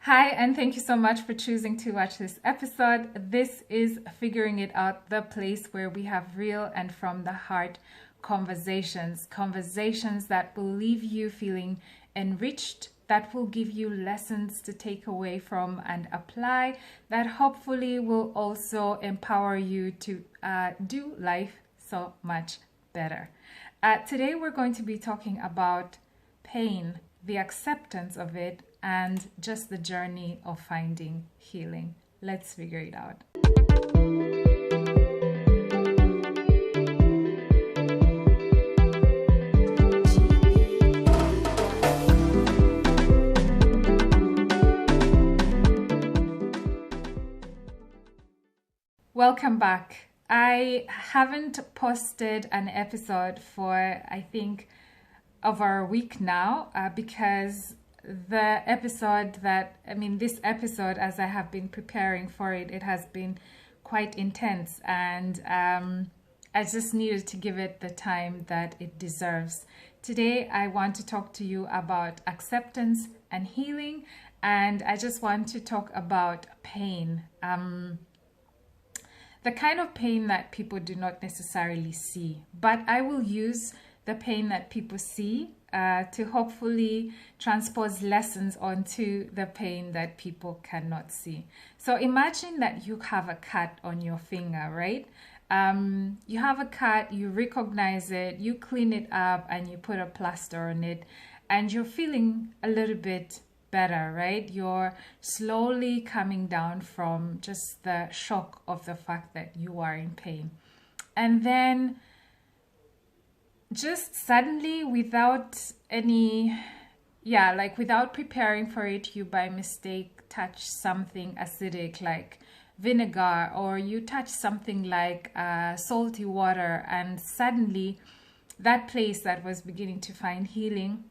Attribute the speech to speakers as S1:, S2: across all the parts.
S1: Hi, and thank you so much for choosing to watch this episode. This is Figuring It Out, the place where we have real and from the heart conversations that will leave you feeling enriched, that will give you lessons to take away from and apply, that hopefully will also empower you to do life so much better. Today, we're going to be talking about pain, the acceptance of it, and just the journey of finding healing. Let's figure it out. Welcome back. I haven't posted an episode for, I think, over a week now because this episode, as I have been preparing for it, it has been quite intense, and I just needed to give it the time that it deserves. Today, I want to talk to you about acceptance and healing, and I just want to talk about pain. The kind of pain that people do not necessarily see, but I will use the pain that people see to hopefully transpose lessons onto the pain that people cannot see. So imagine that you have a cut on your finger, right? You have a cut, you recognize it, you clean it up, and you put a plaster on it, and you're feeling a little bit better, right? You're slowly coming down from just the shock of the fact that you are in pain. And then just suddenly, without preparing for it, you by mistake touch something acidic like vinegar, or you touch something like salty water, and suddenly that place that was beginning to find healing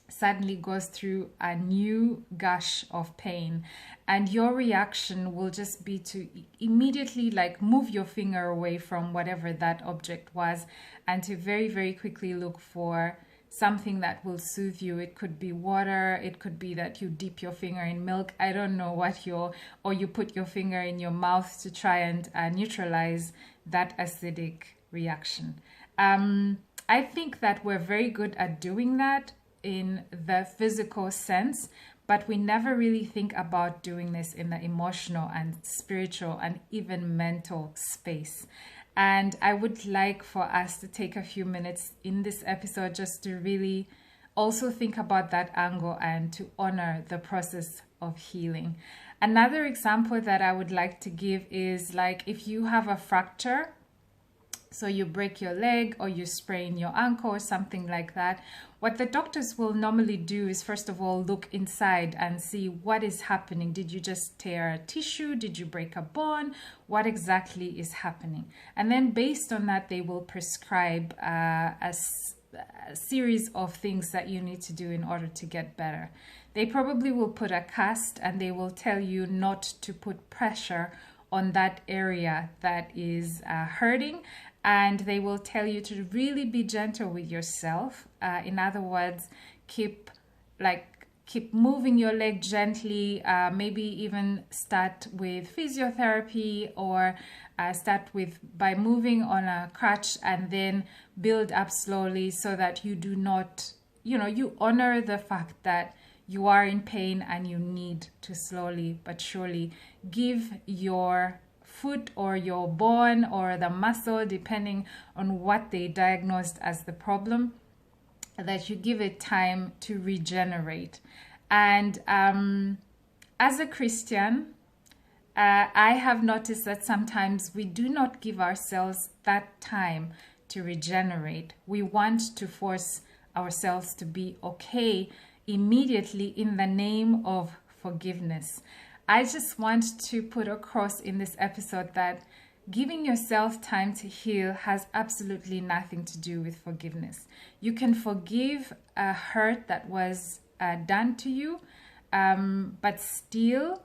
S1: suddenly goes through a new gush of pain, and your reaction will just be to immediately move your finger away from whatever that object was, and to very, very quickly look for something that will soothe you. It could be water, it could be that you dip your finger in milk, I don't know what or you put your finger in your mouth to try and neutralize that acidic reaction. I think that we're very good at doing that in the physical sense, but we never really think about doing this in the emotional and spiritual and even mental space. And I would like for us to take a few minutes in this episode just to really also think about that angle and to honor the process of healing. Another example that I would like to give is if you have a fracture, so you break your leg or you sprain your ankle or something like that, what the doctors will normally do is first of all look inside and see what is happening. Did you just tear a tissue? Did you break a bone? What exactly is happening? And then based on that, they will prescribe a series of things that you need to do in order to get better. They probably will put a cast, and they will tell you not to put pressure on that area that is hurting, and they will tell you to really be gentle with yourself. In other words, keep moving your leg gently, maybe even start with physiotherapy, or start by moving on a crutch and then build up slowly, so that you do not, you honor the fact that you are in pain and you need to slowly but surely give your foot or your bone or the muscle, depending on what they diagnosed as the problem, that you give it time to regenerate. And as a Christian, I have noticed that sometimes we do not give ourselves that time to regenerate. We want to force ourselves to be okay immediately in the name of forgiveness. I just want to put across in this episode that giving yourself time to heal has absolutely nothing to do with forgiveness. You can forgive a hurt that was done to you, but still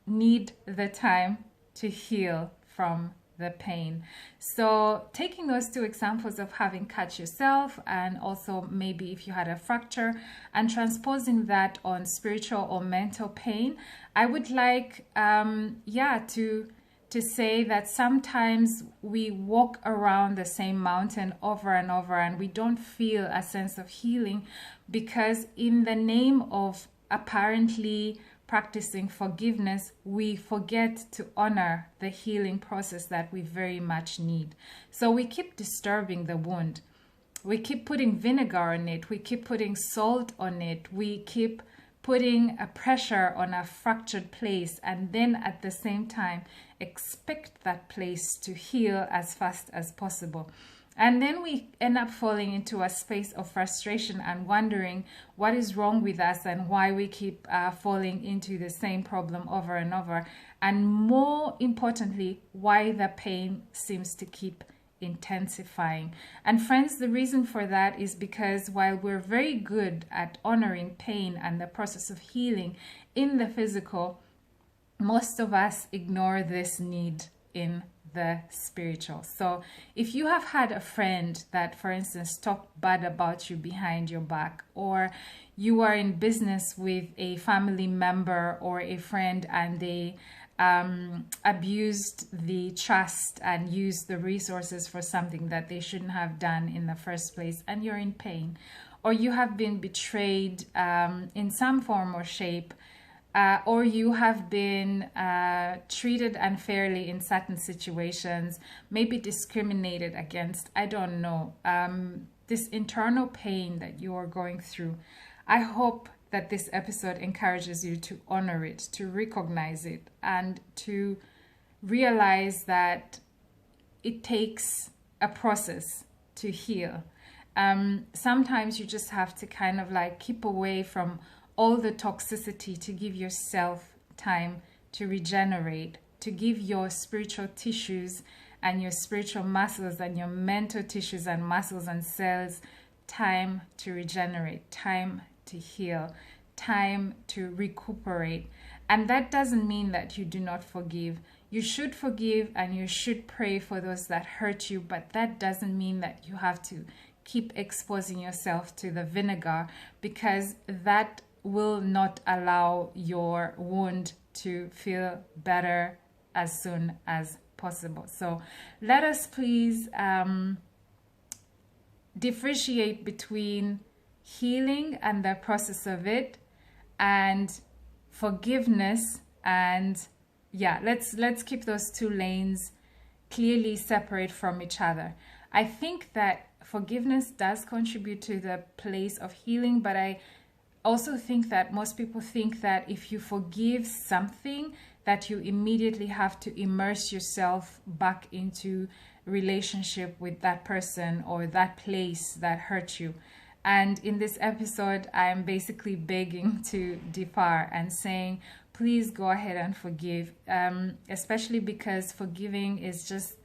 S1: need the time to heal from the pain. So taking those two examples of having cut yourself, and also maybe if you had a fracture, and transposing that on spiritual or mental pain, I would like to say that sometimes we walk around the same mountain over and over and we don't feel a sense of healing, because in the name of apparently practicing forgiveness, we forget to honor the healing process that we very much need. So we keep disturbing the wound. We keep putting vinegar on it. We keep putting salt on it. We keep putting a pressure on a fractured place, and then at the same time expect that place to heal as fast as possible. And then we end up falling into a space of frustration and wondering what is wrong with us and why we keep falling into the same problem over and over. And more importantly, why the pain seems to keep intensifying. And friends, the reason for that is because while we're very good at honoring pain and the process of healing in the physical, most of us ignore this need in the spiritual. So if you have had a friend that, for instance, talked bad about you behind your back, or you are in business with a family member or a friend and they abused the trust and used the resources for something that they shouldn't have done in the first place, and you're in pain, or you have been betrayed in some form or shape, or you have been treated unfairly in certain situations, maybe discriminated against, I don't know, this internal pain that you are going through, I hope that this episode encourages you to honor it, to recognize it, and to realize that it takes a process to heal. Sometimes you just have to kind of like keep away from all the toxicity to give yourself time to regenerate, to give your spiritual tissues and your spiritual muscles and your mental tissues and muscles and cells time to regenerate, time to heal, time to recuperate. And that doesn't mean that you do not forgive. You should forgive and you should pray for those that hurt you, but that doesn't mean that you have to keep exposing yourself to the vinegar, because that will not allow your wound to feel better as soon as possible. So let us please differentiate between healing and the process of it, and forgiveness, and let's keep those two lanes clearly separate from each other. I think that forgiveness does contribute to the place of healing, but I also think that most people think that if you forgive something, that you immediately have to immerse yourself back into relationship with that person or that place that hurt you. And in this episode, I am basically begging to differ and saying, please go ahead and forgive, especially because forgiving is just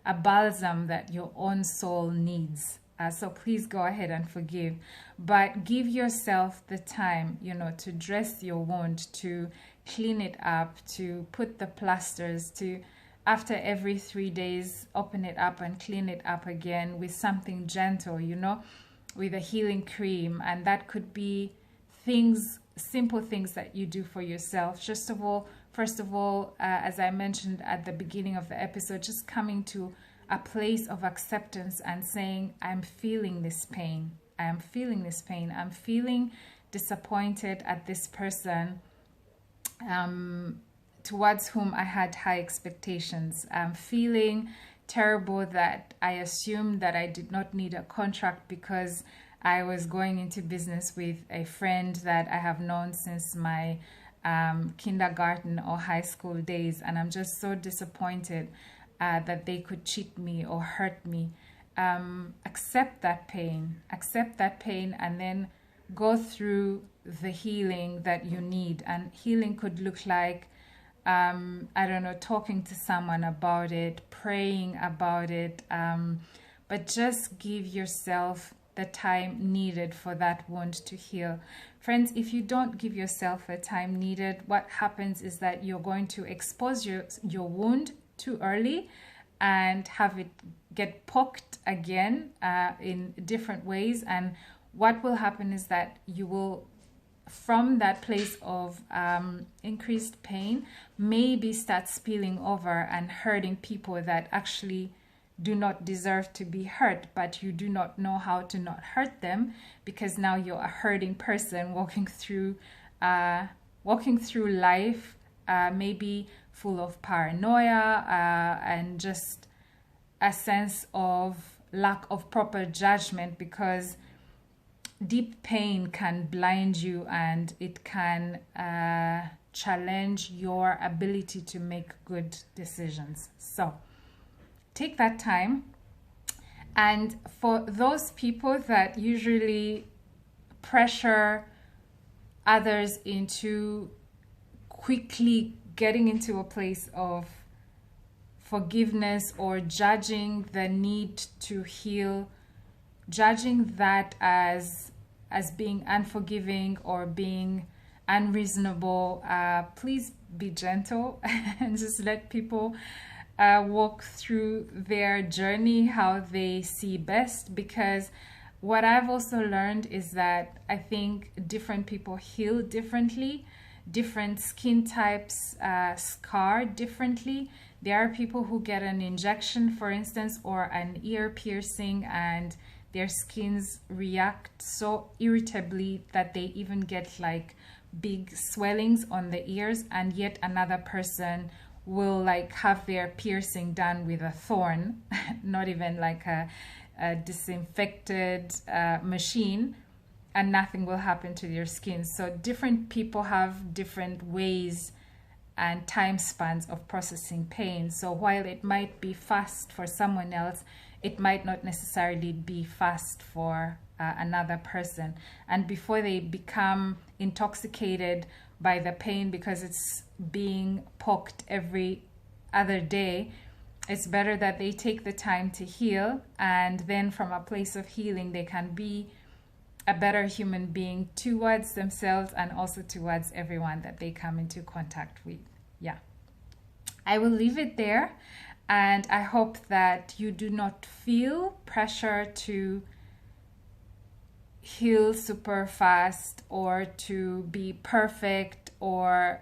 S1: a balsam that your own soul needs. So please go ahead and forgive, but give yourself the time, to dress your wound, to clean it up, to put the plasters, to after every 3 days, open it up and clean it up again with something gentle, with a healing cream. And that could be simple things that you do for yourself. First of all, as I mentioned at the beginning of the episode, just coming to a place of acceptance and saying, I'm feeling this pain. I am feeling this pain. I'm feeling disappointed at this person towards whom I had high expectations. I'm feeling terrible that I assumed that I did not need a contract because I was going into business with a friend that I have known since my kindergarten or high school days, and I'm just so disappointed that they could cheat me or hurt me. Accept that pain, and then go through the healing that you need. And healing could look like, talking to someone about it, praying about it, but just give yourself the time needed for that wound to heal. Friends, if you don't give yourself the time needed, what happens is that you're going to expose your wound too early, and have it get poked again in different ways. And what will happen is that you will, from that place of increased pain, maybe start spilling over and hurting people that actually do not deserve to be hurt, but you do not know how to not hurt them, because now you're a hurting person walking through life, maybe full of paranoia and just a sense of lack of proper judgment, because deep pain can blind you and it can challenge your ability to make good decisions. So take that time. And for those people that usually pressure others into quickly getting into a place of forgiveness or judging the need to heal, judging that as being unforgiving or being unreasonable, please be gentle and just let people walk through their journey how they see best. Because what I've also learned is that I think different people heal differently, different skin types scar differently. There are people who get an injection, for instance, or an ear piercing, and their skins react so irritably that they even get like big swellings on the ears. And yet another person will like have their piercing done with a thorn, not even like a disinfected machine, and nothing will happen to their skin. So different people have different ways and time spans of processing pain. So while it might be fast for someone else, it might not necessarily be fast for another person. And before they become intoxicated by the pain because it's being poked every other day, it's better that they take the time to heal, and then from a place of healing they can be a better human being towards themselves and also towards everyone that they come into contact with. Yeah, I will leave it there, and I hope that you do not feel pressure to heal super fast or to be perfect, or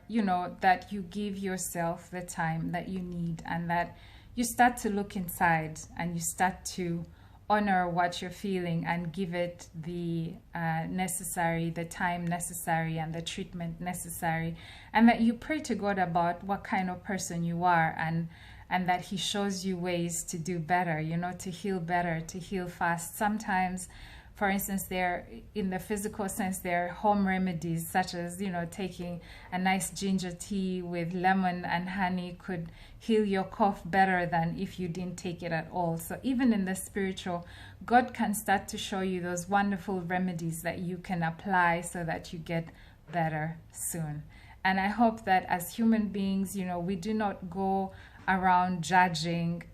S1: that you give yourself the time that you need, and that you start to look inside and you start to honor what you're feeling and give it the the time necessary and the treatment necessary, and that you pray to God about what kind of person you are, and that He shows you ways to do better, to heal better, to heal fast. Sometimes, for instance, in the physical sense, there are home remedies such as, taking a nice ginger tea with lemon and honey could heal your cough better than if you didn't take it at all. So even in the spiritual, God can start to show you those wonderful remedies that you can apply so that you get better soon. And I hope that as human beings, we do not go around judging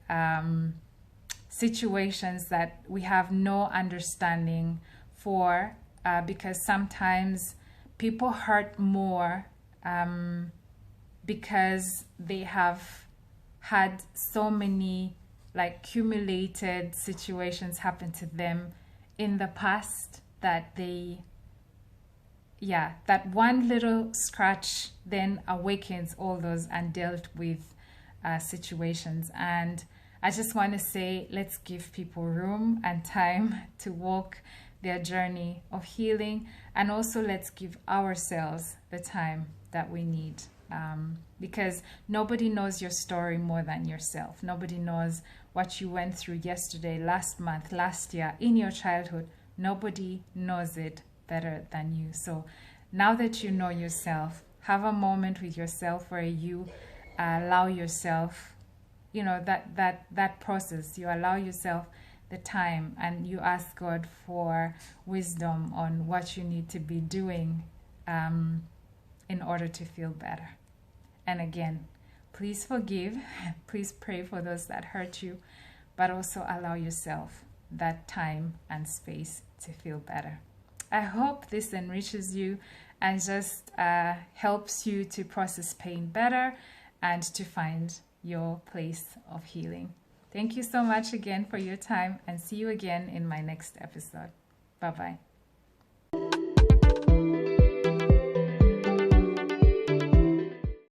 S1: situations that we have no understanding for, because sometimes people hurt more because they have had so many like accumulated situations happen to them in the past that that one little scratch then awakens all those undealt with situations. And I just want to say, let's give people room and time to walk their journey of healing, and also let's give ourselves the time that we need, because nobody knows your story more than yourself. Nobody knows what you went through yesterday, last month, last year, in your childhood. Nobody knows it better than you. So now that you know yourself, have a moment with yourself where you allow yourself, that process. You allow yourself the time and you ask God for wisdom on what you need to be doing in order to feel better. And again, please forgive, please pray for those that hurt you, but also allow yourself that time and space to feel better. I hope this enriches you and just helps you to process pain better and to find your place of healing. Thank you so much again for your time, and see you again in my next episode. Bye bye.